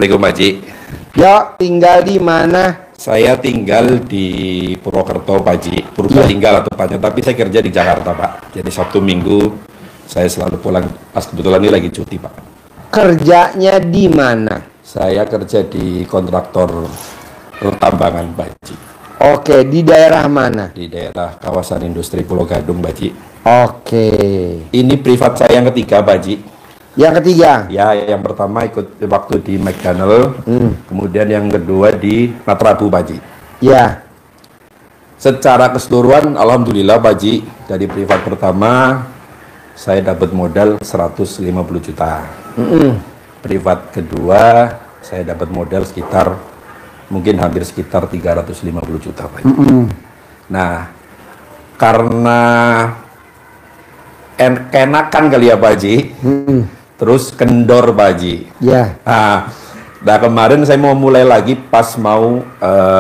Assalamualaikum Pak Haji. Ya, tinggal di mana? Saya tinggal di Purwokerto Pak Haji, Purbalingga lah tepatnya, tapi saya kerja di Jakarta Pak. Jadi Sabtu Minggu saya selalu pulang, pas kebetulan ini lagi cuti Pak. Kerjanya di mana? Saya kerja di kontraktor tambangan Pak Haji. Oke, di daerah mana? Di daerah kawasan industri Pulau Gadung Pak Haji. Oke. Ini privat saya yang ketiga Pak Haji. Yang ketiga? Ya, yang pertama ikut waktu di McDonald, kemudian yang kedua di Matrabu Pak Haji. Ya. Secara keseluruhan alhamdulillah Pak Haji, dari privat pertama saya dapat modal 150 juta. Privat kedua saya dapat modal sekitar mungkin hampir sekitar 350 juta Pak Haji. Nah, karena kenakan kali ya Pak Haji, terus kendor Pak Haji. Ya. Nah kemarin saya mau mulai lagi pas mau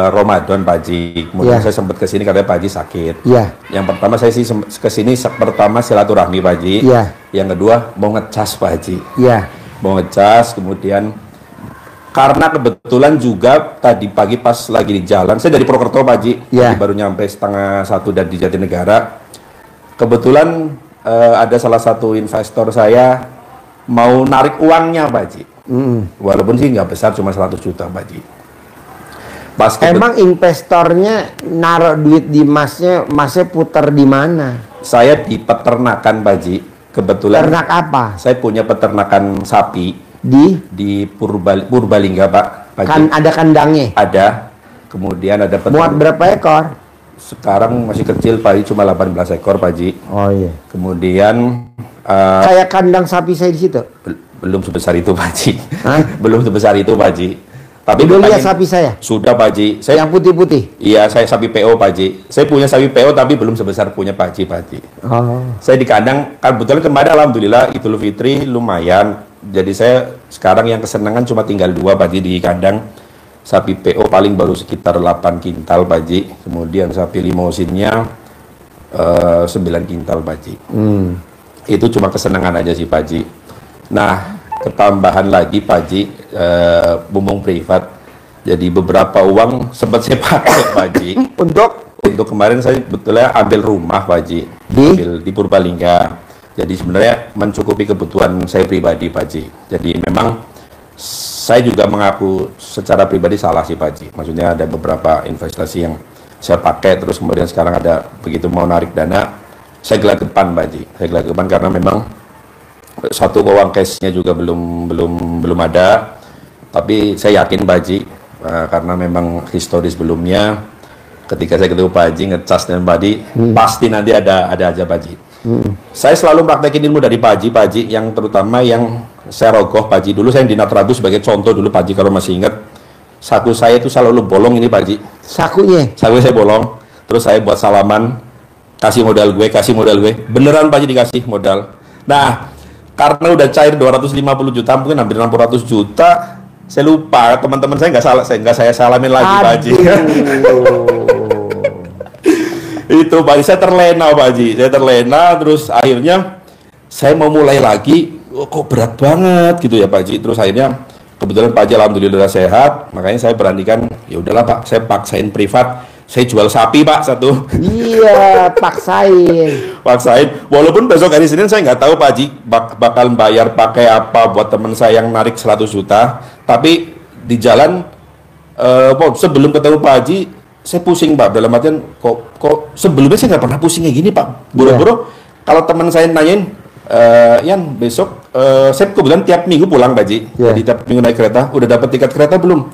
Ramadan Pak Haji. Kemudian saya sempat kesini karena Pak Haji sakit. Ya. Yang pertama saya sih kesini pertama silaturahmi Pak Haji. Ya. Yang kedua mau ngecas Pak Haji. Ya. Mau ngecas, kemudian karena kebetulan juga tadi pagi pas lagi di jalan, saya dari Purwokerto Pak Haji, Ya. baru nyampe 12:30 dan di Jatinegara. Kebetulan ada salah satu investor saya mau narik uangnya Pak Haji. Walaupun sih nggak besar, cuma 100 juta Pak Haji. Emang investornya naruh duit di masnya putar di mana? Saya di peternakan Pak Haji. Kebetulan Ternak apa? saya punya peternakan sapi Di Purbalingga Pak Haji. kan ada kandangnya. Ada. Kemudian ada Muat berapa ekor? Sekarang masih kecil Pak Haji, cuma 18 ekor Pak Haji. Oh iya. Kemudian Kayak kandang sapi saya di situ. belum sebesar itu Pak Haji. Hah? Belum sebesar itu Pak Haji. Tapi Udah lihat pengen- sapi saya? Sudah Pak Haji. Saya Yang putih-putih? iya, saya sapi PO Pak Haji. Saya punya sapi PO tapi belum sebesar punya Pak Haji, Pak Haji. Oh. Saya di kandang, kebetulan kemarin alhamdulillah Idul Fitri lumayan. Jadi saya sekarang yang kesenangan cuma tinggal 2 Pak Haji di kandang. Sapi PO paling baru sekitar 8 kintal Pak Haji. Kemudian sapi limousinnya 9 kintal Pak Haji. Itu cuma kesenangan aja sih Pak Haji. Nah, ketambahan lagi Pak Haji, bumbung privat. Jadi beberapa uang sempat saya pakai Pak Haji. Untuk kemarin saya betulnya ambil rumah Pak Haji. Ambil di Purbalingga. Jadi sebenarnya mencukupi kebutuhan saya pribadi Pak Haji. Jadi memang saya juga mengaku secara pribadi salah sih Pak Haji. Maksudnya ada beberapa investasi yang saya pakai, terus kemudian sekarang ada begitu mau narik dana, saya gelagapan Pak Haji. Saya gelagapan karena memang satu uang cashnya juga belum ada. Tapi saya yakin Pak Haji, karena memang histori sebelumnya ketika saya ketemu Pak Haji ngecas dan Pak Haji, pasti nanti ada aja Pak Haji. Saya selalu praktekin ilmu dari Pak Haji, yang terutama yang saya rogoh Pak Haji. Dulu saya di Natrabu sebagai contoh dulu Pak Haji, kalau masih ingat, saku saya itu selalu bolong ini Pak Haji. Sakunya saya bolong, terus saya buat salaman, kasih modal gue, beneran Pak Haji dikasih modal. Nah, karena udah cair 250 juta, mungkin hampir 600 juta, saya lupa, teman-teman saya nggak saya salamin lagi Pak Haji. Itu Pak Haji, saya terlena Pak Haji, terus akhirnya saya mau mulai lagi, kok berat banget gitu ya Pak Haji. Terus akhirnya kebetulan Pak Haji alhamdulillah sehat, makanya saya beranikan, ya udahlah Pak, saya paksain privat, saya jual sapi Pak satu. Iya, paksain. Walaupun besok hari Senin saya nggak tahu Pak Haji bakal bayar pakai apa buat teman saya yang narik 100 juta, tapi di jalan sebelum ketemu Pak Haji saya pusing Pak, dalam artian kok sebelumnya saya nggak pernah pusing kayak gini Pak. Buru-buru kalau teman saya nanyain, Yan besok saya kebetulan tiap minggu pulang Pak Haji. Jadi tiap minggu naik kereta, udah dapat tiket kereta belum?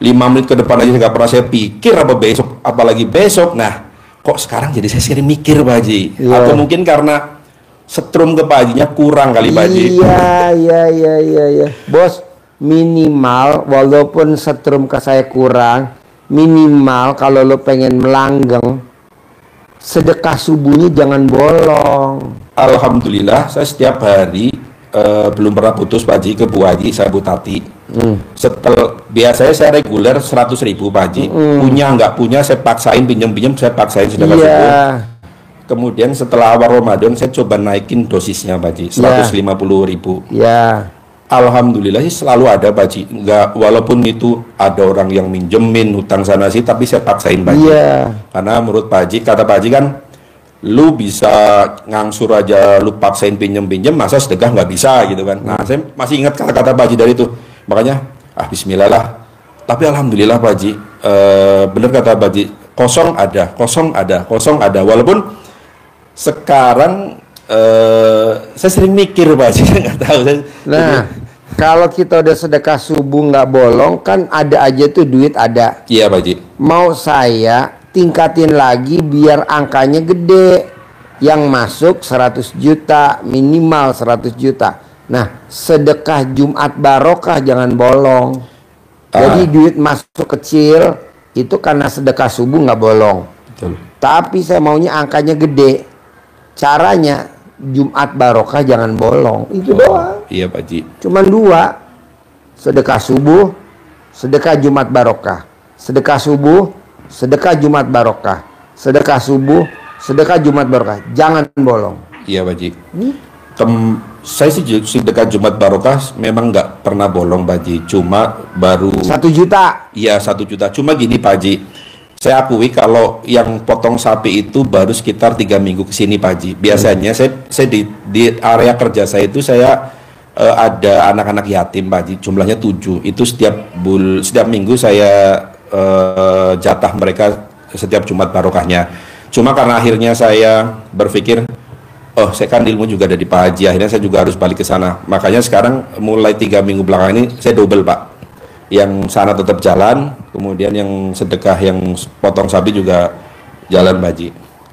5 menit ke depan aja nggak pernah saya pikir apa besok, apalagi besok. Nah, kok sekarang jadi saya sering mikir Pak Haji. Atau mungkin karena setrum ke Pak Hajinya kurang kali Pak Haji. Iya. Bos, minimal walaupun setrum ke saya kurang, minimal kalau lo pengen melanggeng, sedekah subuhnya jangan bolong. Alhamdulillah saya setiap hari belum pernah putus Pak Haji ke Bu Haji, saya Bu Tati. Biasanya saya reguler 100.000 Pak Haji. Punya nggak punya saya paksain, pinjam saya paksain sedekah subuh. Kemudian setelah awal Ramadan saya coba naikin dosisnya Pak Haji, 150.000. Alhamdulillah sih selalu ada Pak Haji. Nggak, walaupun itu ada orang yang minjemin hutang sana sih, tapi saya paksain Pak Haji. Karena menurut Pak Haji, kata Pak Haji kan, lu bisa ngangsur aja, lu paksain pinjem-pinjem, masa sedekah nggak bisa gitu kan. Nah, saya masih ingat kata-kata Pak Haji dari itu. Makanya, bismillah lah. Tapi Alhamdulillah Pak Haji, bener kata Pak Haji, kosong ada. Walaupun sekarang saya sering mikir Pak Haji, nggak tahu. Kalau kita udah sedekah subuh nggak bolong, kan ada aja tuh duit ada. Iya Pak Haji. Mau saya tingkatin lagi biar angkanya gede. Yang masuk 100 juta, minimal 100 juta. Nah, sedekah Jumat barokah jangan bolong. Jadi duit masuk kecil, itu karena sedekah subuh nggak bolong. Betul. Tapi saya maunya angkanya gede. Caranya Jumat barokah jangan bolong. Itu doang. Iya Pak Haji. Cuman 2. Sedekah subuh, sedekah Jumat barokah. Sedekah subuh, sedekah Jumat barokah. Sedekah subuh, sedekah Jumat barokah. Jangan bolong. Iya Pak Haji. Saya sih sedekah Jumat barokah memang nggak pernah bolong Pak Haji. Cuma baru 1 juta. Iya 1 juta. Cuma gini Pak Haji, saya akui kalau yang potong sapi itu baru sekitar 3 minggu kesini Pak Haji. Biasanya saya di area kerja saya itu saya ada anak-anak yatim Pak Haji. Jumlahnya 7. Itu setiap minggu saya jatah mereka setiap Jumat barokahnya. Cuma karena akhirnya saya berpikir, saya kan ilmu juga ada di Pak Haji. Akhirnya saya juga harus balik ke sana. Makanya sekarang mulai 3 minggu belakang ini saya double Pak. Yang sana tetap jalan, kemudian yang sedekah yang potong sapi juga jalan Pak Haji.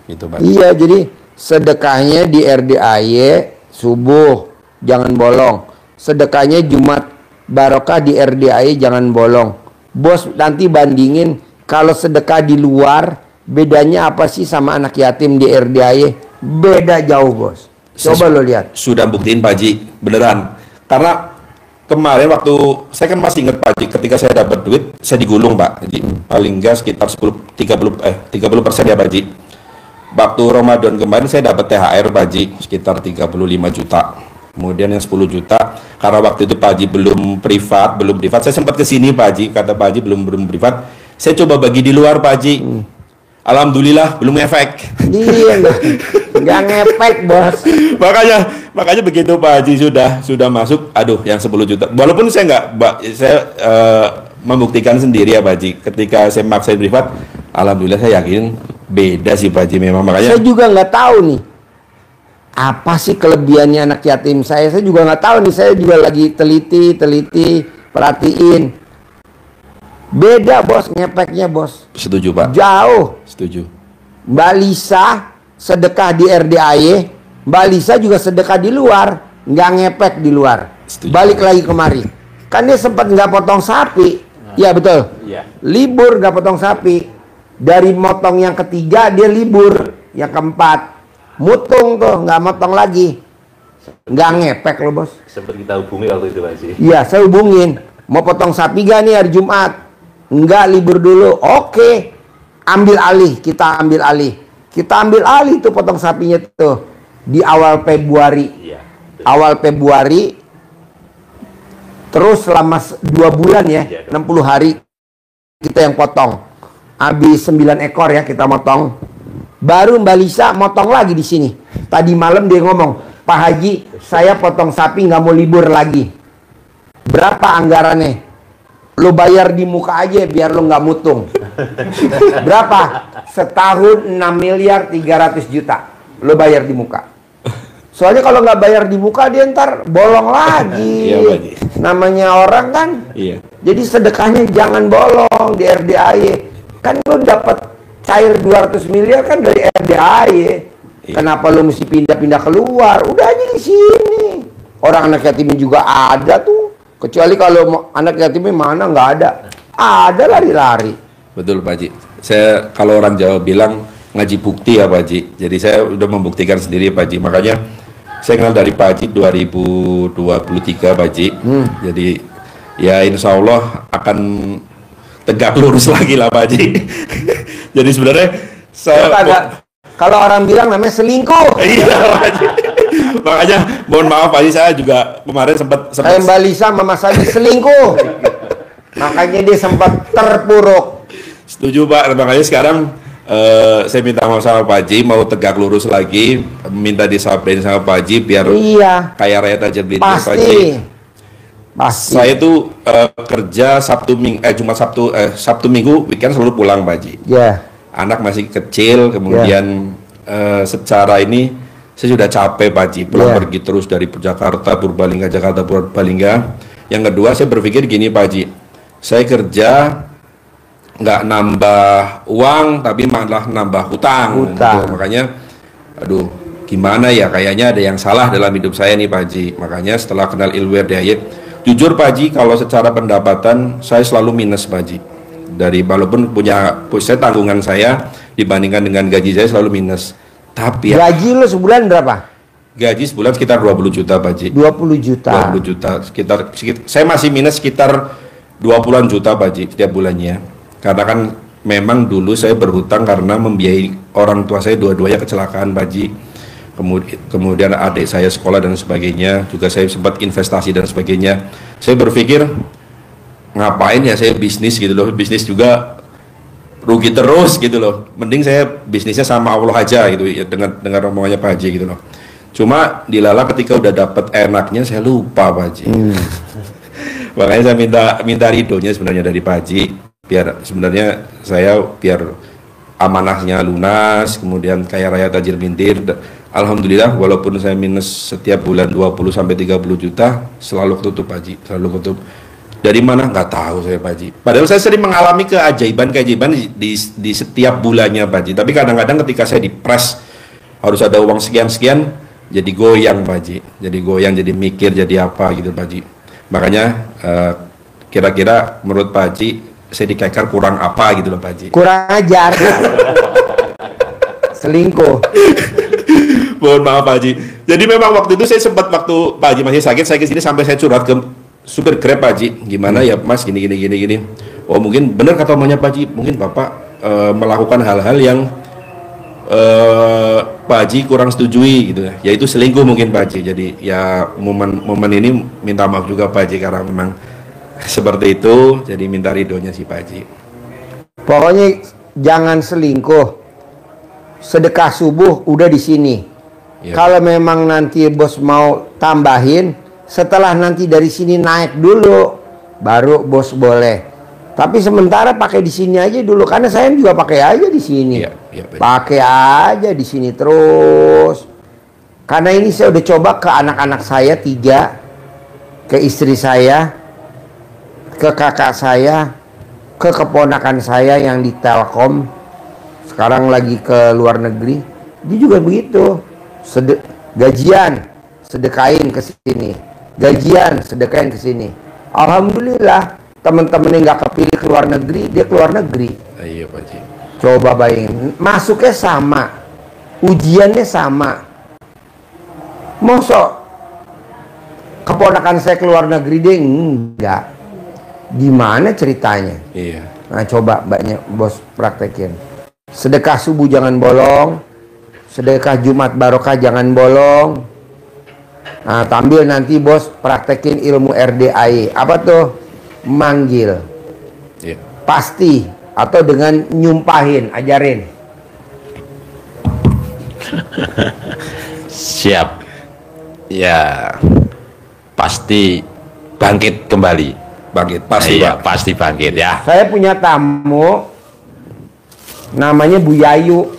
Gitu Pak. Iya, jadi sedekahnya di RDAY subuh jangan bolong. Sedekahnya Jumat barokah di RDAY jangan bolong. Bos nanti bandingin kalau sedekah di luar bedanya apa sih sama anak yatim di RDAY? Beda jauh bos. Coba lo lihat. Sudah buktiin Pak Haji, beneran. Karena kemarin waktu saya kan masih ingat Pak Haji, ketika saya dapat duit saya digulung Pak Haji, paling enggak sekitar 30% ya Pak Haji. Waktu Ramadan kemarin saya dapat THR Pak Haji sekitar 35 juta. Kemudian yang 10 juta karena waktu itu Pak Haji belum privat, saya sempat ke sini Pak Haji, kata Pak Haji belum privat. Saya coba bagi di luar Pak Haji. Alhamdulillah belum efek. Iya, nggak ngefek bos. makanya begitu Pak Haji sudah masuk, aduh yang 10 juta. Walaupun saya membuktikan sendiri ya Pak Haji. Ketika saya maksain privat, alhamdulillah saya yakin beda sih Pak Haji memang. Makanya saya juga nggak tahu nih apa sih kelebihannya anak yatim saya juga nggak tahu nih. Saya juga lagi teliti perhatiin. Beda bos, ngepeknya bos. Setuju Pak. Jauh. Setuju. Mbak Lisa sedekah di RDAY, Mbak Lisa juga sedekah di luar, nggak ngepek di luar. Setuju. Balik lagi kemari. Kan dia sempat nggak potong sapi. Iya betul. Iya. Libur nggak potong sapi. Dari motong yang ketiga dia libur. Yang keempat mutung tuh nggak motong lagi. Nggak ngepek loh bos. Sempat kita hubungi waktu itu Pak Haji. Iya saya hubungin. Mau potong sapi gak nih hari Jumat? Enggak, libur dulu. Oke. Ambil alih, kita ambil alih. Kita ambil alih tuh potong sapinya tuh di awal Februari. Iya. Awal Februari. Terus selama 2 bulan ya, 60 hari kita yang potong. Habis 9 ekor ya kita motong. Baru Mbak Lisa motong lagi di sini. Tadi malam dia ngomong, Pak Haji, saya potong sapi nggak mau libur lagi. Berapa anggarannya? Lo bayar di muka aja biar lo nggak mutung. Berapa? Setahun 6 miliar 300 juta. Lo bayar di muka. Soalnya kalau nggak bayar di muka dia ntar bolong lagi. Iya, Pak. Namanya orang kan. Iya. Jadi sedekahnya jangan bolong di RDAY. Kan lo dapat cair 200 miliar kan dari RDAY. Iya. Kenapa lo mesti pindah-pindah keluar? Udah aja di sini. Orang anak yatim juga ada tuh. Kecuali kalau anak yatimnya mana nggak ada. Ada lari-lari. Betul Pak Haji. Saya kalau orang Jawa bilang ngaji bukti ya Pak Haji. Jadi saya udah membuktikan sendiri Pak Haji. Makanya saya kenal dari Pak Haji 2023 Pak Haji. Jadi ya insya Allah akan tegak lurus lagi lah Pak Haji. Jadi sebenarnya saya kalau orang bilang namanya selingkuh. Iya Pak Haji. Makanya mohon maaf Pak Haji, saya juga kemarin sempat Kayak Mbak Lisa sama Mas Adi selingkuh. Makanya dia sempat terpuruk. setuju Pak. Makanya sekarang saya minta maaf sama Pak Haji, mau tegak lurus lagi, minta disabarin sama Pak Haji biar Iya. kaya raya tajam di Pak Haji. Pasti. Pasti. Saya tuh kerja Jumat Sabtu Minggu weekend selalu pulang Pak Haji. Ya. Anak masih kecil, kemudian secara ini saya sudah capek Pak Haji, pulang pergi terus dari Jakarta Purbalingga, Jakarta Purbalingga. Yang kedua saya berpikir gini Pak Haji, saya kerja nggak nambah uang tapi malah nambah hutang. Gitu. Makanya aduh gimana ya, kayaknya ada yang salah dalam hidup saya nih Pak Haji. Makanya setelah kenal Ilmu Erdayat, jujur Pak Haji, kalau secara pendapatan saya selalu minus Pak Haji. Dari walaupun saya tanggungan saya dibandingkan dengan gaji saya selalu minus. Tapi gaji lo sebulan berapa? Gaji sebulan sekitar 20 juta Pak Haji. 20 juta. 20 juta sekitar saya masih minus sekitar 20-an juta Pak Haji setiap bulannya. Karena kan memang dulu saya berhutang karena membiayai orang tua saya dua-duanya kecelakaan Pak Haji. Kemudian adik saya sekolah dan sebagainya, juga saya sempat investasi dan sebagainya. Saya berpikir ngapain ya saya bisnis gitu loh, bisnis juga rugi terus gitu loh. Mending saya bisnisnya sama Allah aja gitu ya, dengan omongannya Pak Haji gitu loh. Cuma dilala ketika udah dapat enaknya saya lupa Pak Haji. Makanya saya minta ridonya sebenarnya dari Pak Haji, biar sebenarnya saya biar amanahnya lunas, kemudian kaya raya tajir mintir. Alhamdulillah walaupun saya minus setiap bulan 20 sampai 30 juta selalu ketutup Pak Haji, selalu ketutup. Dari mana nggak tahu saya Pak Haji. Padahal saya sering mengalami keajaiban di setiap bulannya Pak Haji. Tapi kadang-kadang ketika saya dipres harus ada uang sekian-sekian, jadi goyang Pak Haji. Jadi goyang, jadi mikir, jadi apa gitu Pak Haji. Makanya kira-kira menurut Pak Haji saya dikeker kurang apa gitu loh Pak Haji. Kurang ajar. Selingkuh. Mohon maaf Pak Haji. Jadi memang waktu itu saya sempat waktu Pak Haji masih sakit, saya kesini sampai saya curhat ke supir Grab Pak Haji. Gimana ya Mas, gini. Oh mungkin benar kata omongnya Pak Haji, mungkin Bapak melakukan hal-hal yang Pak Haji kurang setujui gitu ya. Yaitu selingkuh mungkin Pak Haji. Jadi ya momen ini minta maaf juga Pak Haji karena memang seperti itu. Jadi minta ridhonya si Pak Haji. Pokoknya jangan selingkuh. Sedekah subuh udah di sini. Ya. Kalau memang nanti bos mau tambahin, setelah nanti dari sini naik dulu, baru bos boleh. Tapi sementara pakai di sini aja dulu, karena saya juga pakai aja di sini. Ya, pakai aja di sini terus. Karena ini saya udah coba ke anak-anak saya 3, ke istri saya, ke kakak saya, ke keponakan saya yang di Telkom, sekarang lagi ke luar negeri. Dia juga begitu. Gajian sedekain ke sini, gajian sedekain ke sini. Alhamdulillah teman-teman yang nggak kepilih ke luar negeri, dia ke luar negeri. Iya Pak Haji. Coba bayangin, masuknya sama, ujiannya sama. Mosok keponakan saya ke luar negeri dia enggak. Gimana ceritanya? Iya. Nah coba mbaknya bos praktekin. Sedekah subuh jangan bolong, sedekah Jumat barokah jangan bolong. Nah, tampil nanti bos praktekin ilmu RDAI. Apa tuh? Manggil. Yeah. Pasti. Atau dengan nyumpahin, ajarin. Siap. Ya, pasti bangkit kembali. Bangkit, pasti ya, Pak. pasti bangkit ya. Saya punya tamu, namanya Bu Yayu.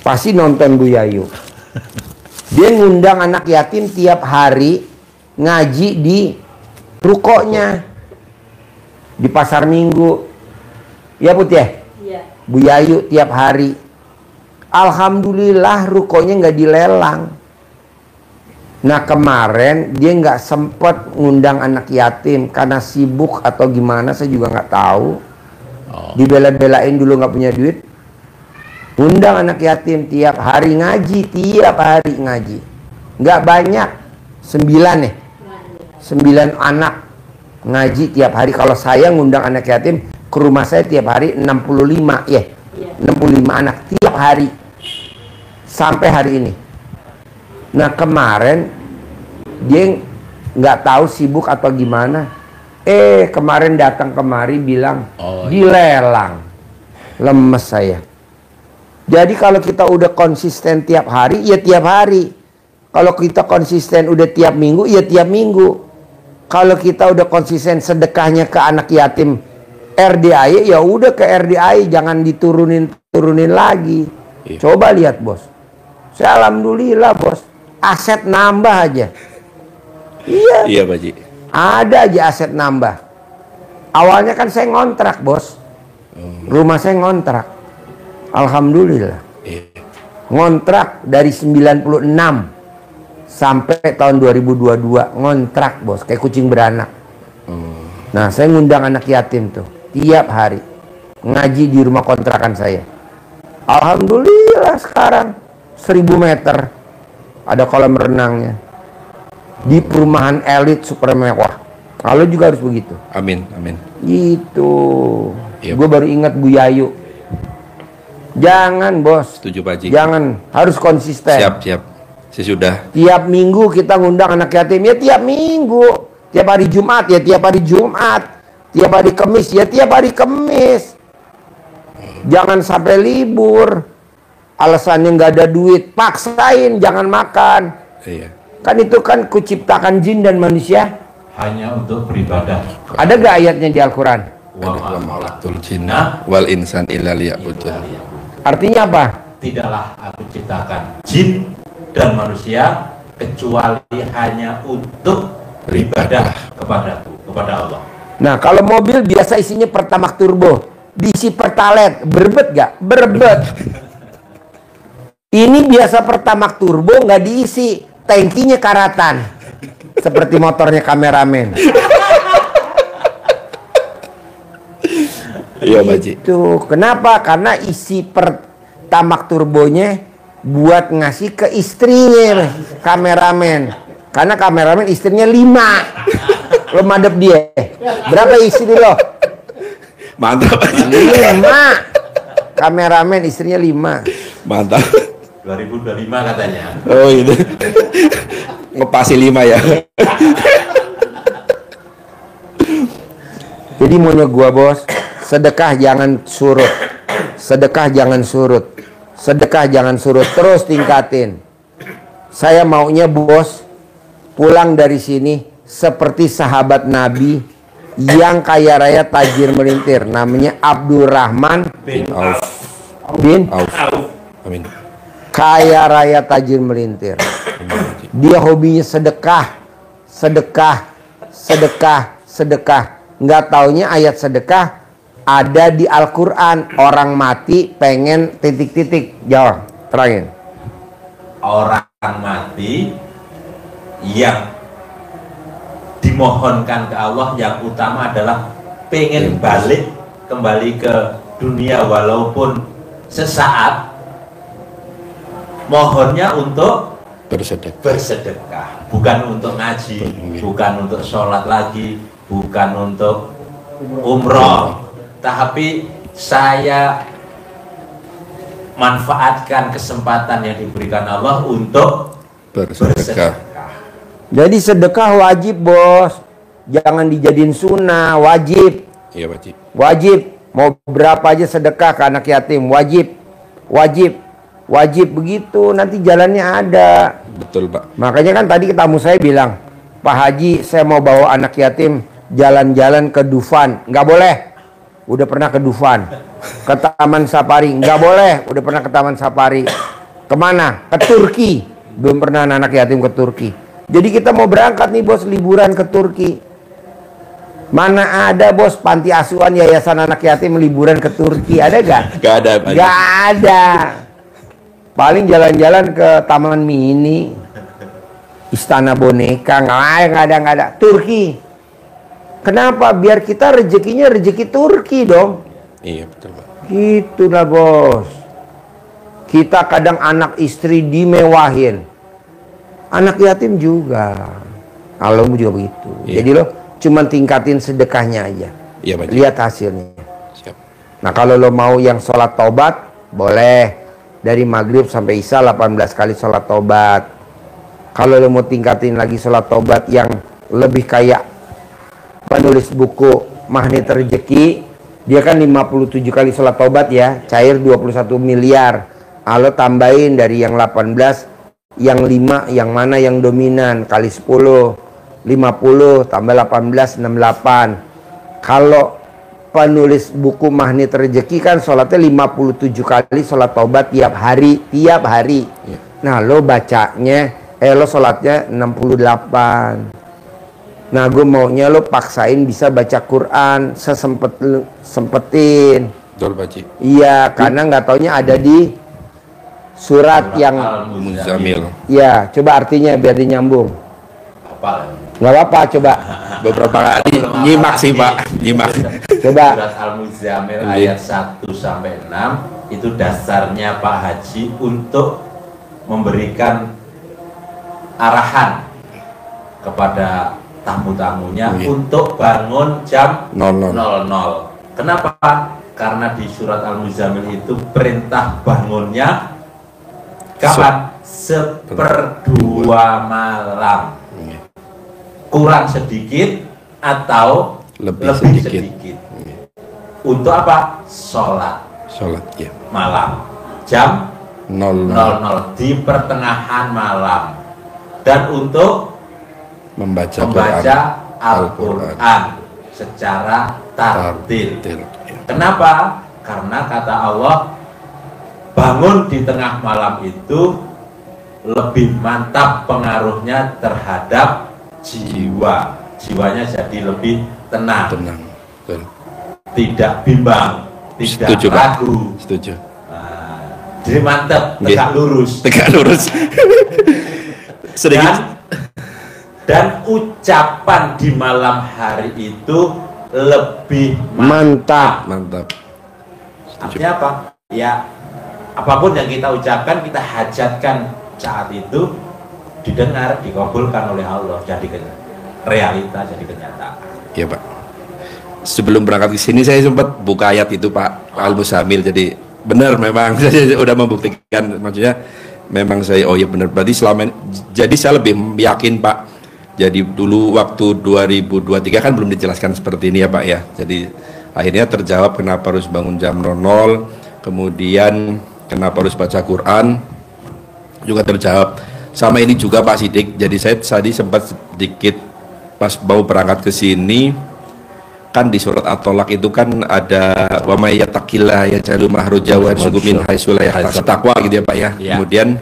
Pasti nonton Bu Yayu. Dia ngundang anak yatim tiap hari ngaji di rukonya di pasar Minggu. Ya Put ya? Iya. Bu Yayu tiap hari. Alhamdulillah rukonya nggak dilelang. Nah kemarin dia nggak sempet ngundang anak yatim karena sibuk atau gimana, saya juga nggak tahu. Dibela-belain dulu nggak punya duit. Undang anak yatim tiap hari ngaji, tiap hari ngaji. Nggak banyak, 9 ya? 9 anak ngaji tiap hari. Kalau saya ngundang anak yatim ke rumah saya tiap hari 65 ya, 65 anak tiap hari sampai hari ini. Nah kemarin dia nggak tahu sibuk atau gimana. Kemarin datang kemari bilang dilelang. Lemes saya. Jadi kalau kita udah konsisten tiap hari, ya tiap hari. Kalau kita konsisten udah tiap minggu, ya tiap minggu. Kalau kita udah konsisten sedekahnya ke anak yatim RDAI, ya udah ke RDAI, jangan diturunin lagi. Coba lihat bos. Saya alhamdulillah bos, aset nambah aja. Iya Pak Haji. Ada aja aset nambah. Awalnya kan saya ngontrak bos. Rumah saya ngontrak. Alhamdulillah. Ngontrak dari 96 sampai tahun 2022 ngontrak bos, kayak kucing beranak. Nah saya ngundang anak yatim tuh tiap hari ngaji di rumah kontrakan saya. Alhamdulillah sekarang 1000 meter ada kolam renangnya di perumahan elit super mewah. Kalau juga harus begitu. Amin. Gitu. Iya. Gue baru ingat Bu Yayu. Jangan bos. Setuju Pak Haji. Jangan, harus konsisten. Siap. Saya sudah. Tiap minggu kita ngundang anak yatim, ya tiap minggu. Tiap hari Jumat, ya tiap hari Jumat. Tiap hari Kamis, ya tiap hari Kamis. Jangan sampai libur. Alasannya nggak ada duit, paksain jangan makan. Iya. Kan itu kan kuciptakan jin dan manusia Hanya untuk beribadah. ada gak ayatnya di Al-Quran? Wa Wal jinna wal insan illa liya'budun. Artinya apa? Tidaklah aku ciptakan jin dan manusia kecuali hanya untuk beribadah kepadaku, kepada Allah. Nah kalau mobil biasa isinya Pertamax turbo, diisi Pertalite, berbet gak? Berbet. Ini biasa Pertamax turbo nggak diisi, tangkinya karatan, seperti motornya kameramen. Iya Pak Haji. Itu kenapa? Karena isi Pertamax turbonya buat ngasih ke istrinya kameramen. Karena kameramen istrinya 5. Lo madep dia. Berapa istri lo? Mantap Pak Haji. 5. Kameramen istrinya 5. Mantap. 2025 katanya. Oh itu. Ngepasi 5 ya. Jadi maunya gua bos, sedekah jangan surut. Sedekah jangan surut. Sedekah jangan surut, terus tingkatin. Saya maunya bos pulang dari sini seperti sahabat Nabi yang kaya raya tajir melintir, namanya Abdurrahman Bin bin Auf. Amin. kaya raya tajir melintir. Dia hobinya sedekah, sedekah, sedekah, sedekah. Nggak taunya ayat sedekah ada di Al-Quran. Orang mati pengen titik-titik. Jawab, terangin. orang mati yang dimohonkan ke Allah yang utama adalah pengen balik kembali ke dunia walaupun sesaat, mohonnya untuk bersedekah, bukan untuk ngaji, bukan untuk sholat lagi, bukan untuk umroh, tapi saya manfaatkan kesempatan yang diberikan Allah untuk bersedekah. Jadi sedekah wajib bos, jangan dijadiin sunnah, wajib. Iya Pak Haji. Wajib, mau berapa aja sedekah ke anak yatim, wajib, wajib, wajib begitu. Nanti jalannya ada. Betul Pak. Makanya kan tadi tamu saya bilang, Pak Haji, saya mau bawa anak yatim jalan-jalan ke Dufan, nggak boleh. Udah pernah ke Dufan. Ke Taman Safari, nggak boleh. Udah pernah ke Taman Safari. Kemana? Ke Turki. Belum pernah anak yatim ke Turki. Jadi kita mau berangkat nih bos, liburan ke Turki. Mana ada bos panti asuhan yayasan anak yatim liburan ke Turki, ada gak? Gak ada Pak Haji. Gak ada. Paling jalan-jalan ke Taman Mini, Istana Boneka, nggak ada. Turki. Kenapa? Biar kita rezekinya rezeki Turki dong. Iya betul Pak. Gitulah bos. Kita kadang anak istri dimewahin. Anak yatim juga. Kalau juga begitu. Iya. Jadi lo cuman tingkatin sedekahnya aja. Iya Pak Haji. Lihat hasilnya. Siap. Nah kalau lo mau yang sholat tobat, boleh. Dari maghrib sampai isya 18 kali sholat tobat. Kalau lo mau tingkatin lagi sholat tobat yang lebih kayak penulis buku Magnet Rezeki, dia kan 57 kali sholat tobat ya, cair 21 miliar. Lo tambahin dari yang 18, yang 5, yang mana yang dominan, kali 10, 50 tambah 18, 68. Kalau penulis buku Magnet Rezeki kan sholatnya 57 kali sholat tobat tiap hari. Ya. Nah lo bacanya lo sholatnya 68. Nah gue maunya lo paksain bisa baca Quran sempetin. Betul Pak Ji. Iya, karena nggak taunya ada di surat yang Muzammil. Ya, coba artinya biar dinyambung. Apa? Nggak apa-apa, coba. Beberapa kali nyimak sih Pak, nyimak. Coba. Surat Al-Muzammil ayat 1 sampai 6 itu dasarnya Pak Haji untuk memberikan arahan kepada tamu-tamunya untuk bangun jam 00. Kenapa? Karena di surat Al-Muzammil itu perintah bangunnya kapan? Seperdua malam. Kurang sedikit atau lebih sedikit. Untuk apa? Sholat Ya. malam jam 00 di pertengahan malam, dan untuk membaca Al-Quran secara tartil. Ya. Kenapa? Karena kata Allah, bangun di tengah malam itu lebih mantap pengaruhnya terhadap jiwanya jadi lebih tenang. Betul. Tidak bimbang, tidak Setuju, ragu. Pak. Setuju. Jadi mantap, tegak lurus. Sedikit. Dan ucapan di malam hari itu lebih Mantap. Artinya apa? Ya, apapun yang kita ucapkan, kita hajatkan saat itu didengar, dikabulkan oleh Allah, jadi realita, jadi kenyataan. Iya Pak. Sebelum berangkat ke sini saya sempat buka ayat itu Pak Al-Muzammil, jadi benar memang saya udah membuktikan, maksudnya memang saya benar, berarti selama ini, jadi saya lebih yakin Pak. Jadi dulu waktu 2023 kan belum dijelaskan seperti ini ya Pak ya, jadi akhirnya terjawab kenapa harus bangun jam 00, kemudian kenapa harus baca Quran juga terjawab. Sama ini juga Pak Sidik, jadi saya tadi sempat sedikit pas mau berangkat ke sini, kan di surat At-Tolak itu kan ada wa may yattaqillah yaj'al mahraja wa yarzuqhu min haitsu la yahtasib, takwa gitu ya Pak ya. Kemudian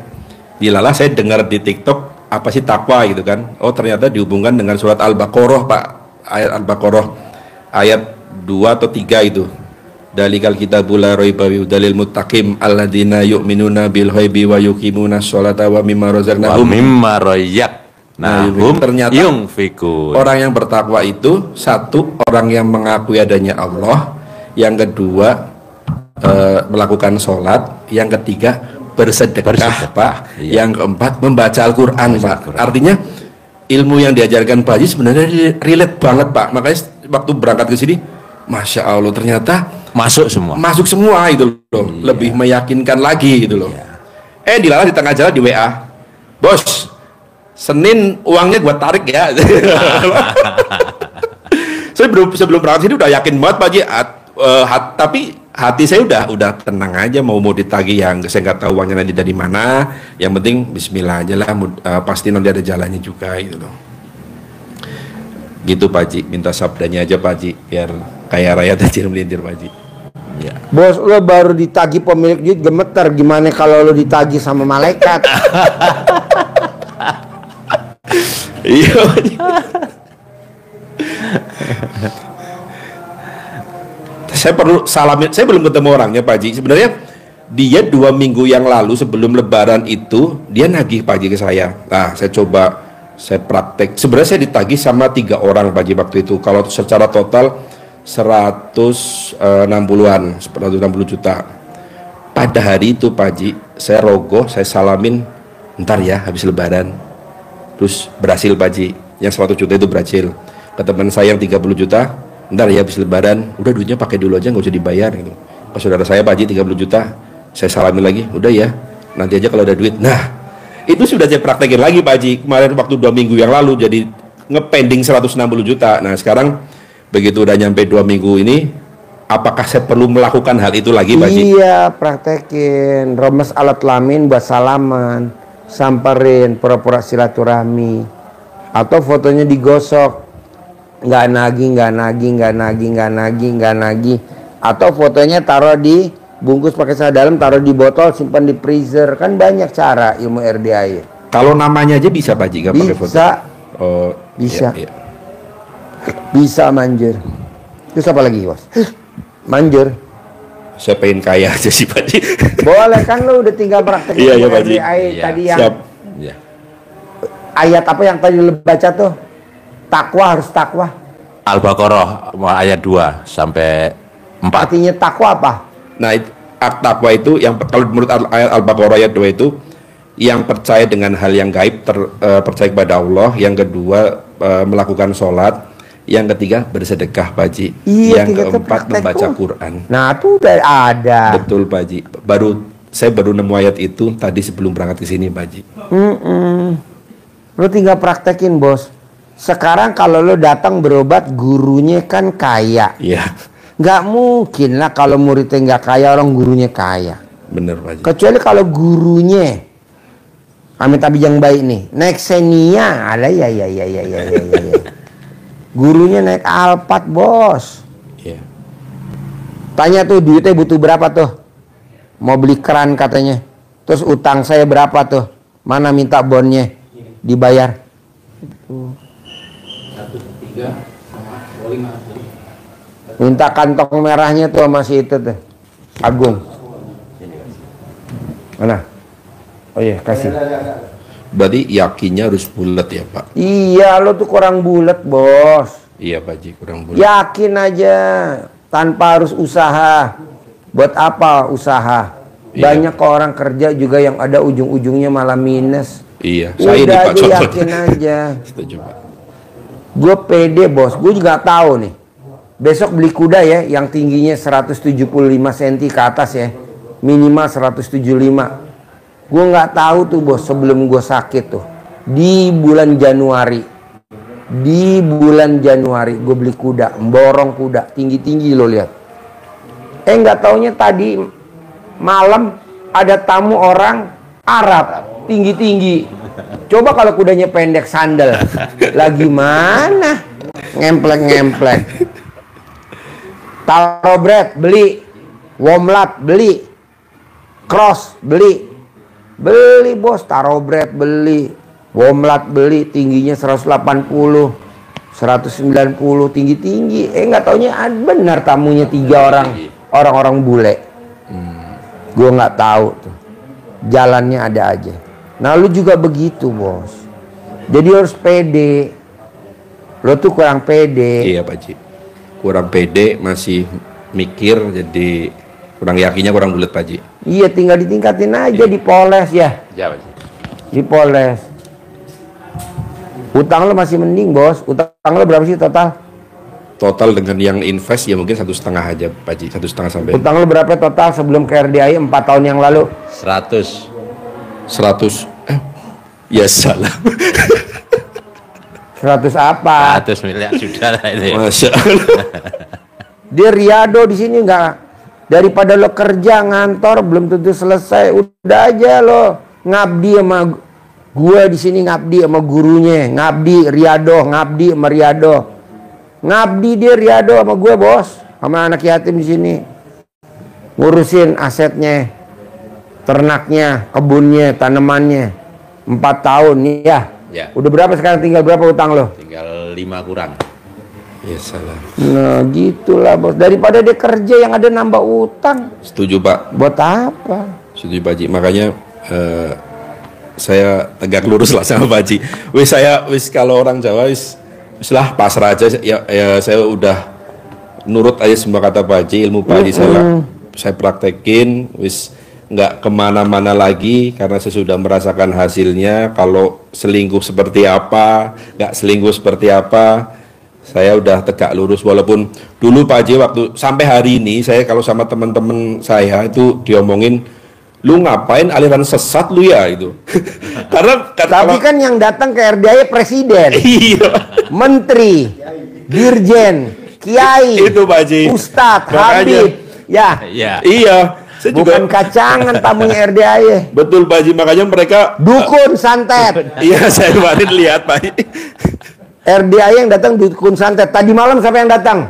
dilalah saya dengar di TikTok apa sih takwa gitu kan. Oh ternyata dihubungkan dengan surat Al-Baqarah Pak, ayat Al-Baqarah ayat 2 atau 3 itu. Dalikal kitabul la raiba fihi dalil muttaqin alladzina yu'minuna bil ghaibi wa yuqimuna sholata wa mimma razaqnahum ternyata yunfikun. Orang yang bertakwa itu satu, orang yang mengakui adanya Allah, yang kedua melakukan sholat, yang ketiga bersedekah Pak, yang keempat membaca Al-Quran Pak. Artinya ilmu yang diajarkan Pak Haji sebenarnya relate banget Pak. Makanya waktu berangkat ke sini, Masya Allah ternyata masuk semua itu loh. Lebih meyakinkan lagi gitu loh. Dilalah di tengah jalan di WA, bos, Senin uangnya gua tarik ya. Saya sebelum berangkat sini udah yakin banget Pak Haji, tapi hati saya udah tenang aja, mau ditagih yang saya nggak tahu uangnya nanti dari mana, yang penting Bismillah aja lah, pasti nanti ada jalannya juga gitu loh. Gitu Pak Haji, minta sabdanya aja Pak Haji biar kaya raya tajir melintir Pak Haji. Ya. Bos, lo baru ditagih pemilik duit gemeter, gimana kalau lo ditagih sama malaikat? Iya. Saya perlu salamin, saya belum ketemu orangnya Pak Haji. Sebenarnya dia 2 minggu yang lalu sebelum lebaran itu dia nagih Pak Haji ke saya. Nah saya coba, saya praktek. Sebenarnya saya ditagih sama 3 orang Pak Haji waktu itu. Kalau secara total 160-an, 160 juta. Pada hari itu Pak Haji, saya rogoh, saya salamin, ntar ya habis lebaran. Terus berhasil Pak Haji, yang 100 juta itu berhasil. Ke teman saya yang 30 juta, ntar ya habis lebaran, udah duitnya pakai dulu aja nggak usah dibayar gitu. Pas saudara saya Pak Haji 30 juta, saya salamin lagi, udah ya nanti aja kalau ada duit. Nah Itu sudah saya praktekin lagi Pak Haji kemarin waktu 2 minggu yang lalu, jadi ngepending 160 juta. Nah sekarang begitu udah nyampe 2 minggu ini, apakah saya perlu melakukan hal itu lagi Pak Haji? Iya, praktekin romes alat lamin buat salaman, samperin, pura-pura silaturahmi, atau fotonya digosok, nggak nagih, atau fotonya taruh di bungkus pakai sarung dalam, taruh di botol, simpan di freezer. Kan banyak cara ilmu RDAI. Kalau namanya aja bisa Pak Haji, nggak pakai foto? Bisa. Oh, Bisa. iya. Bisa manjur. Terus apa lagi bos? Manjur. Saya pengen kaya aja sih Pak Haji. Boleh kan, lo udah tinggal praktek Iya, ilmu Pak Haji. RDAI Iya, tadi yang Siap. Iya. ayat apa yang tadi lo baca tuh? Takwa, harus takwa. Al-Baqarah ayat 2 sampai 4. Artinya takwa apa? Nah, takwa itu yang kalau menurut ayat Al-Baqarah ayat 2 itu yang percaya dengan hal yang gaib, percaya kepada Allah, yang kedua melakukan sholat, yang ketiga bersedekah Pak Haji, Iya, yang tiga itu keempat praktek membaca tuh. Quran. Nah, itu udah ada. Betul Pak Haji. Saya baru nemu ayat itu tadi sebelum berangkat ke sini Pak Haji. Lo tinggal praktekin bos. Sekarang kalau lo datang berobat, gurunya kan kaya. Iya, Nggak mungkin lah kalau muridnya nggak kaya, orang gurunya kaya. bener Pak Haji. Kecuali kalau gurunya amit abi yang baik nih, naik Xenia, ada ya. Gurunya naik Alphard bos. Iya. Tanya tuh duitnya butuh berapa tuh? Mau beli keran katanya. Terus utang saya berapa tuh? Mana minta bonnya? Dibayar. Minta kantong merahnya tuh masih itu tuh. Agung. Mana? Oh iya, kasih. Berarti yakinnya harus bulat ya Pak? Iya, lo tuh kurang bulat, bos. Iya Pak Haji, kurang bulat. Yakin aja, tanpa harus usaha. Buat apa usaha? Iya. Banyak kok orang kerja juga yang ada ujung-ujungnya malah minus. Iya, saya ini Udah Pak aja contohnya. yakin aja. Setuju Pak. Gue pede bos, gue juga tahu nih. Besok beli kuda ya, yang tingginya 175 cm ke atas ya, minimal 175. Gue nggak tahu tuh bos, sebelum gue sakit tuh, di bulan Januari gue beli kuda, borong kuda, tinggi-tinggi lo lihat. Nggak taunya tadi malam ada tamu orang Arab, tinggi-tinggi. Coba kalau kudanya pendek sandal, lagi mana? Ngemplek. Taro bread beli, womlat beli, cross beli bos, taro bread beli, womlat beli, tingginya 180, 190, tinggi-tinggi. Nggak taunya benar tamunya 3 orang bule. Gue nggak tahu tuh, jalannya ada aja. Nah lu juga begitu bos, jadi harus pede. Lo tuh kurang pede. Iya Pak Haji, kurang pede, masih mikir, jadi kurang yakinnya, kurang bulat Pak Haji. Iya, tinggal ditingkatin aja, dipoles ya. Ya, Pak Haji. Dipoles. Utang lo masih mending bos. Utang lo berapa sih total? Total dengan yang invest ya mungkin 1,5 aja Pak Haji, 1,5 sampai Utang lo berapa total sebelum ke RDAI 4 tahun yang lalu? 100. 100. Ya salah. 100 apa? 100 miliar sudah lah itu. Masya Allah. Dia riado di sini nggak. Daripada lo kerja ngantor belum tentu selesai, udah aja lo ngabdi sama gue di sini, ngabdi sama gurunya, ngabdi sama riado. Ngabdi dia riado sama gue bos, sama anak yatim di sini. Ngurusin asetnya, ternaknya, kebunnya, tanamannya. 4 tahun nih ya. Ya. Udah berapa sekarang, tinggal berapa utang lo? Tinggal 5 kurang. Ya salah. Nah gitulah bos, daripada dia kerja yang ada nambah utang. Setuju Pak. Buat apa? Setuju Pak Haji. Makanya saya tegak lurus lah sama Pak Haji. Wis kalau orang Jawa wis lah pasrah aja ya, saya udah nurut aja semua kata Pak Haji, ilmu Pak Haji saya praktekin, wis nggak kemana-mana lagi karena saya sudah merasakan hasilnya. Kalau selingkuh seperti apa, nggak selingkuh seperti apa, saya udah tegak lurus. Walaupun dulu Pak Haji waktu sampai hari ini saya kalau sama teman-teman saya itu diomongin, lu ngapain aliran sesat lu ya itu. Karena Tapi kan yang datang ke RDI presiden, iya, menteri, dirjen, kiai, itu Pak Haji. ustadz, Makanya. habib, ya, Ya. Iya, saya bukan juga kacangan tamunya RDI. betul Pak Haji, makanya mereka Dukun santet. iya saya kemarin lihat Pak Haji. RDI yang datang dukun santet. Tadi malam siapa yang datang?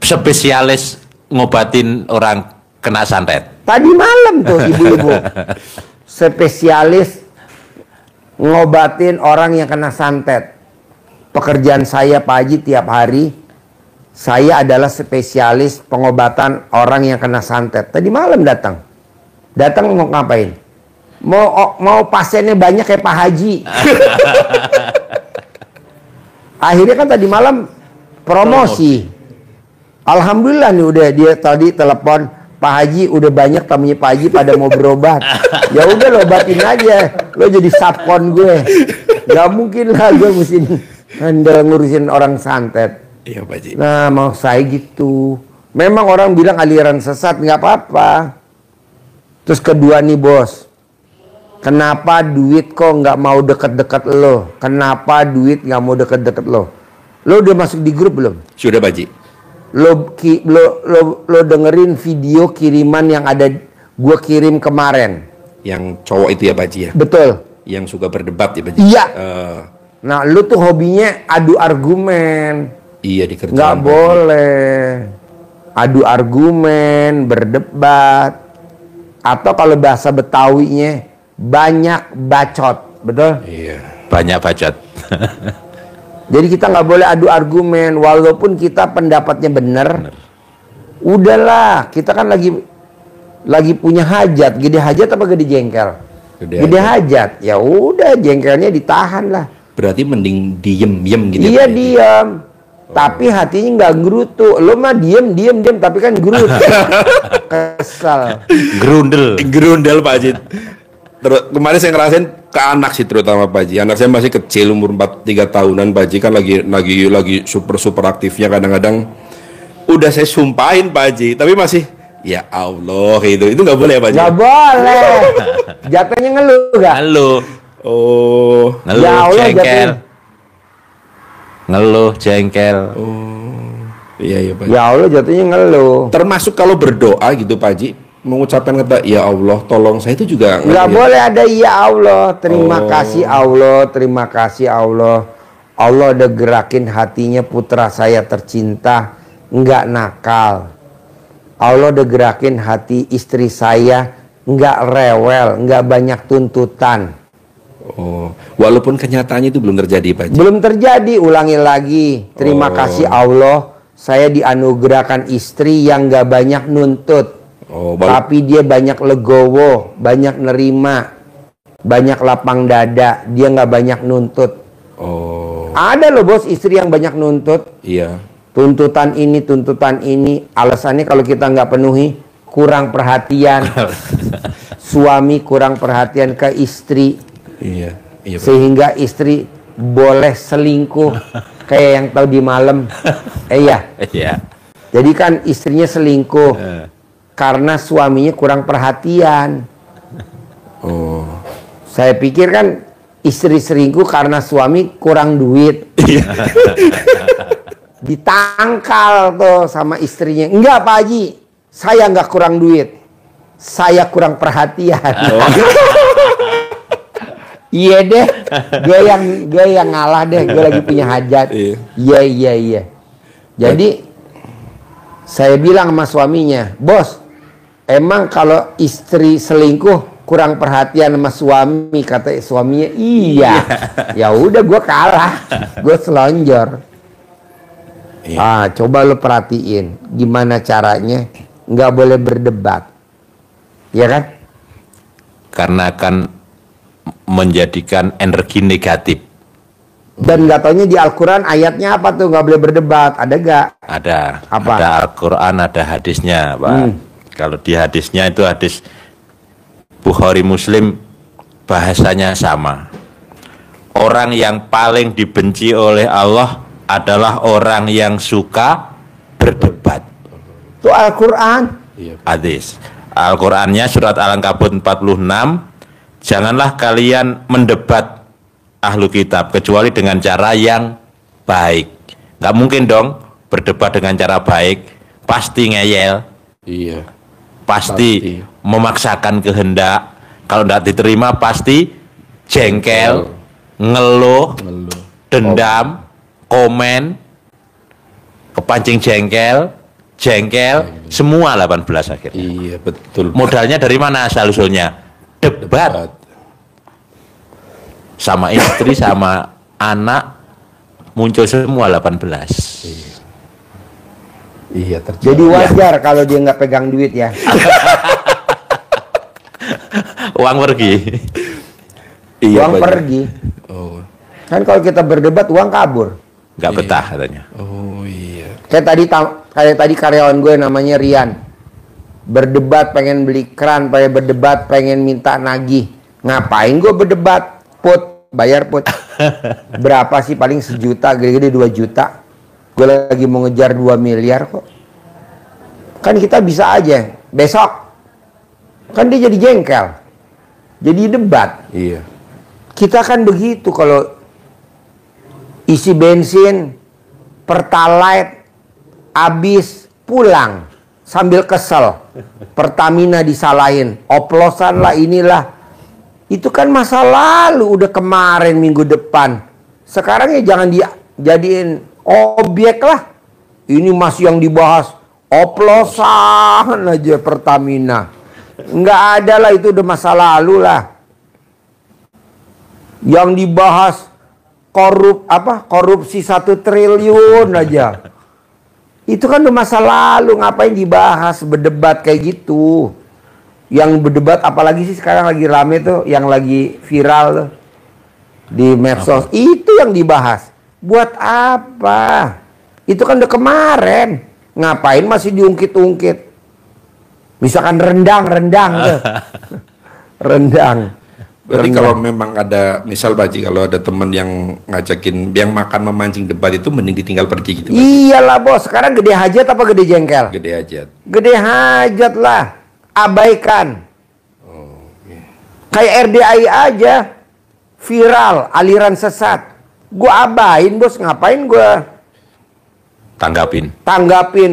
Spesialis ngobatin orang kena santet. Tadi malam tuh ibu-ibu. Spesialis ngobatin orang yang kena santet. Pekerjaan saya Pak Haji tiap hari, saya adalah spesialis pengobatan orang yang kena santet. Tadi malam datang. Datang mau ngapain? Mau pasiennya banyak kayak Pak Haji. Akhirnya kan tadi malam promosi. Alhamdulillah nih udah dia tadi telepon, Pak Haji udah banyak tamunya Pak Haji pada mau berobat. Ya udah lo obatin aja. Lo jadi sapon gue. Gak mungkin lah gue mesti handle ngurusin orang santet. Iya Pak Haji. Nah mau saya gitu. Memang orang bilang aliran sesat, nggak apa-apa. Terus kedua nih bos, kenapa duit kok nggak mau deket-deket lo? Kenapa duit nggak mau deket-deket lo? Lo udah masuk di grup belum? Sudah Pak Haji. Lo dengerin video kiriman yang ada gue kirim kemarin. Yang cowok itu ya Pak Haji ya. Betul. Yang suka berdebat ya Pak Haji. Iya. Eh, Nah lo tuh hobinya adu argumen. iya di kerjaan. Nggak Pak Haji. boleh adu argumen, berdebat, atau kalau bahasa Betawinya banyak bacot, betul? Iya. Banyak bacot. Jadi kita nggak boleh adu argumen, walaupun kita pendapatnya benar. Udahlah, kita kan lagi punya hajat, gede hajat apa gede jengkel? Gede hajat, ya udah jengkelnya ditahan lah. Berarti mending diem gitu. Iya ya, Pak Haji? diam. Tapi hatinya nggak gerutu. Lo mah diem, tapi kan gerutu. Kesal. Gerundel. Gerundel Pak Haji. Terus kemarin saya ngerasain ke anak sih terutama Pak Haji. Anak saya masih kecil umur 3 tahunan Pak Haji, kan lagi super aktifnya kadang-kadang. Udah saya sumpahin Pak Haji, tapi masih ya Allah itu nggak boleh ya Pak Haji. Nggak boleh. Jatuhnya ngeluh gak? Ngeluh. Oh. Ngeluh, Ya Allah, jengkel. jatuhnya. Ngeluh, jengkel. Iya Pak Haji. Ya Allah jatuhnya ngeluh. Termasuk kalau berdoa gitu Pak Haji, mengucapkan kata ya Allah tolong saya itu juga Nggak boleh ada ya Allah. Terima Oh. kasih Allah. Terima kasih Allah. Allah udah gerakin hatinya putra saya tercinta. Nggak nakal. Allah udah gerakin hati istri saya. Nggak rewel. Nggak banyak tuntutan. Oh, walaupun kenyataannya itu belum terjadi Pak Haji. Belum terjadi, ulangi lagi. Terima Oh. kasih Allah, saya dianugerahkan istri yang gak banyak nuntut. Oh, Tapi dia banyak legowo, banyak nerima, banyak lapang dada. Dia gak banyak nuntut. Oh, Ada loh bos istri yang banyak nuntut. iya. Tuntutan ini. Alasannya kalau kita nggak penuhi, kurang perhatian. Suami kurang perhatian ke istri. Iya, Pak. Sehingga istri boleh selingkuh kayak yang tahu di malam. Iya. Iya. Jadi kan istrinya selingkuh karena suaminya kurang perhatian. Oh. Saya pikir kan istri selingkuh karena suami kurang duit. Ditangkal tuh sama istrinya. Enggak Pak Haji, saya nggak kurang duit, saya kurang perhatian. Iya deh, gue yang ngalah deh, gue lagi punya hajat. Iya. Jadi saya bilang sama suaminya, bos, emang kalau istri selingkuh kurang perhatian sama suami, kata suaminya, iya. Ya udah gue kalah, gue selonjor. Coba lo perhatiin, gimana caranya nggak boleh berdebat, ya kan? Karena akan menjadikan energi negatif. Dan nggak taunya di Al-Quran ayatnya apa tuh nggak boleh berdebat, ada gak? Ada. Apa? Ada Al-Quran, ada hadisnya, Pak. Kalau di hadisnya itu hadis Bukhari Muslim, bahasanya sama. Orang yang paling dibenci oleh Allah adalah orang yang suka berdebat. Itu Al-Quran. Hadis. Al-Qur'annya surat Al-Ankabut 46, janganlah kalian mendebat ahlu kitab kecuali dengan cara yang baik. Nggak mungkin dong berdebat dengan cara baik, pasti ngeyel, Iya. pasti memaksakan kehendak. Kalau tidak diterima pasti jengkel, ngeluh, dendam, komen, kepancing jengkel, semua 18 akhirnya. Iya, betul. Modalnya dari mana asal usulnya? Debat. Sama istri, sama anak, muncul semua 18. Iya, terjadi. Jadi wajar kalau dia nggak pegang duit ya. Uang pergi. Iya, Uang Pak Haji. pergi. Oh. Kan kalau kita berdebat uang kabur. Nggak betah katanya. Oh, iya. Kayak tadi karyawan gue namanya Rian. Berdebat pengen beli keran, berdebat pengen minta nagih. Ngapain gue berdebat? Put, bayar put. Berapa sih paling 1 juta, gede-gede 2 juta. Gue lagi mau ngejar 2 miliar kok. Kan kita bisa aja besok. Kan dia jadi jengkel. Jadi debat. Iya. Kita kan begitu kalau isi bensin, pertalite, habis pulang sambil kesel. Pertamina disalahin, oplosan lah inilah. Itu kan masa lalu, udah kemarin minggu depan. Sekarang ya jangan dijadiin objek lah. Ini masih yang dibahas oplosan aja Pertamina. Nggak ada lah, itu udah masa lalu lah. Yang dibahas korupsi 1 triliun aja. Itu kan udah masa lalu, ngapain dibahas, berdebat kayak gitu. Yang berdebat apalagi sih sekarang lagi rame tuh, yang lagi viral tuh di medsos. Itu yang dibahas. Buat apa? Itu kan udah kemarin. Ngapain masih diungkit-ungkit? Misalkan rendang tuh. Rendang. Berarti kalau memang ada, misal Pak Haji, kalau ada teman yang ngajakin, yang makan memancing debat itu mending ditinggal pergi gitu Pak Haji. Iyalah bos, sekarang gede hajat apa gede jengkel? Gede aja. Gede hajat lah. Abaikan. Kayak RDI aja. Viral, aliran sesat. Gua abain bos, ngapain gua tanggapin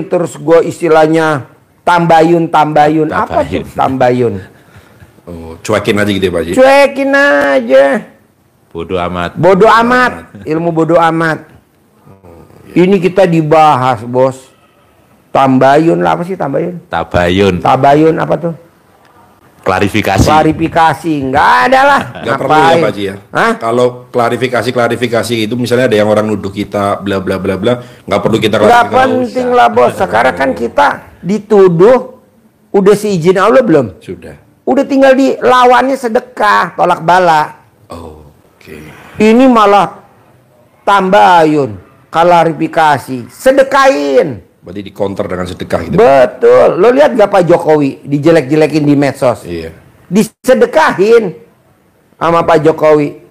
terus gua istilahnya tambayun. Apa tuh tambayun? Oh, cuekin aja gitu ya Pak Haji. Cuekin aja. Bodoh amat. Ilmu bodoh amat. Ini kita dibahas bos. Tambayun lah, apa sih tambayun? Tabayun apa tuh? Klarifikasi. Nggak ada lah. Nggak perlu ya Pak Haji ya. Hah? Kalau klarifikasi itu misalnya ada yang orang nuduh kita bla bla bla bla, nggak perlu kita Nggak klarifikasi. penting lah bos. Sekarang kan kita dituduh, udah seizin Allah belum? Sudah. Udah tinggal dilawannya sedekah, tolak bala. Oh, oke. Ini malah tambayun, klarifikasi, sedekahin. Berarti di counter dengan sedekah gitu. Betul. Lo lihat gak Pak Jokowi dijelek-jelekin di medsos? Iya. Disedekahin sama Pak Jokowi.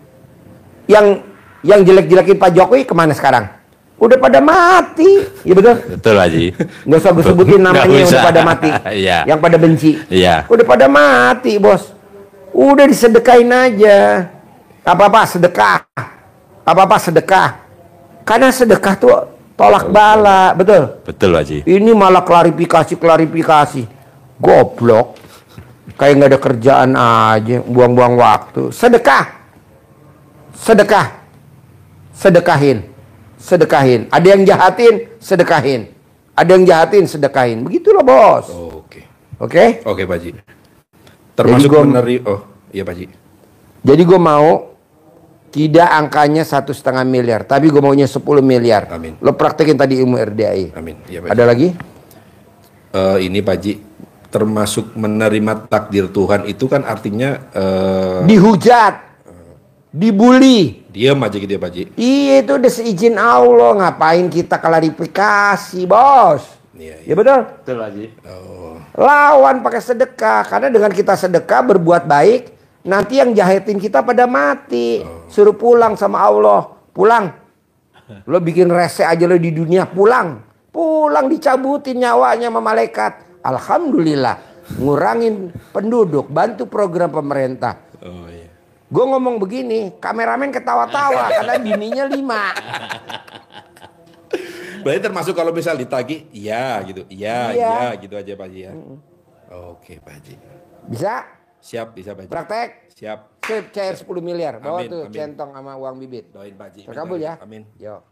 Yang jelek-jelekin Pak Jokowi kemana sekarang? Udah pada mati. Iya betul? Betul Haji. Nggak usah gue sebutin namanya, Nggak udah usah. pada mati. Iya. Yang pada benci. Iya. Udah pada mati bos. Udah disedekahin aja. Apa-apa sedekah. Karena sedekah tuh tolak bala. Betul Haji. ini malah klarifikasi. Goblok. Kayak nggak ada kerjaan aja, buang-buang waktu. Sedekahin. Ada yang jahatin, sedekahin. Begitulah bos. Oh, oke. Oke? Oke Pak Haji. Termasuk menerima. Oh, iya Pak Haji. Jadi gue mau tidak angkanya 1,5 miliar, tapi gue maunya 10 miliar. Amin. Lo praktekin tadi ilmu RDI. Amin. Iya Pak Haji. Ada lagi? Ini Pak Haji, termasuk menerima takdir Tuhan itu kan artinya Dihujat, dibully. diam aja gitu ya Pak Haji. Iya, itu udah seizin Allah. Ngapain kita klarifikasi bos? Iya. Ya betul. Betul Haji. Lawan pakai sedekah. Karena dengan kita sedekah berbuat baik, nanti yang jahatin kita pada mati. Suruh pulang sama Allah. Pulang. Lo bikin rese aja lo di dunia. Pulang dicabutin nyawanya sama malaikat. Alhamdulillah. ngurangin penduduk, bantu program pemerintah. Oh iya. Gue ngomong begini, kameramen ketawa-tawa karena bininya 5. Berarti termasuk kalau misal ditagih, iya gitu, iya gitu aja Pak Haji ya. Oke Pak Haji. Bisa? Siap, bisa Pak Haji. Praktek? Siap. Sip, cair 10 miliar. Bawa Amin, tuh amin. centong sama uang bibit. Doain Pak Haji. Terkabul ya. Amin. Yo.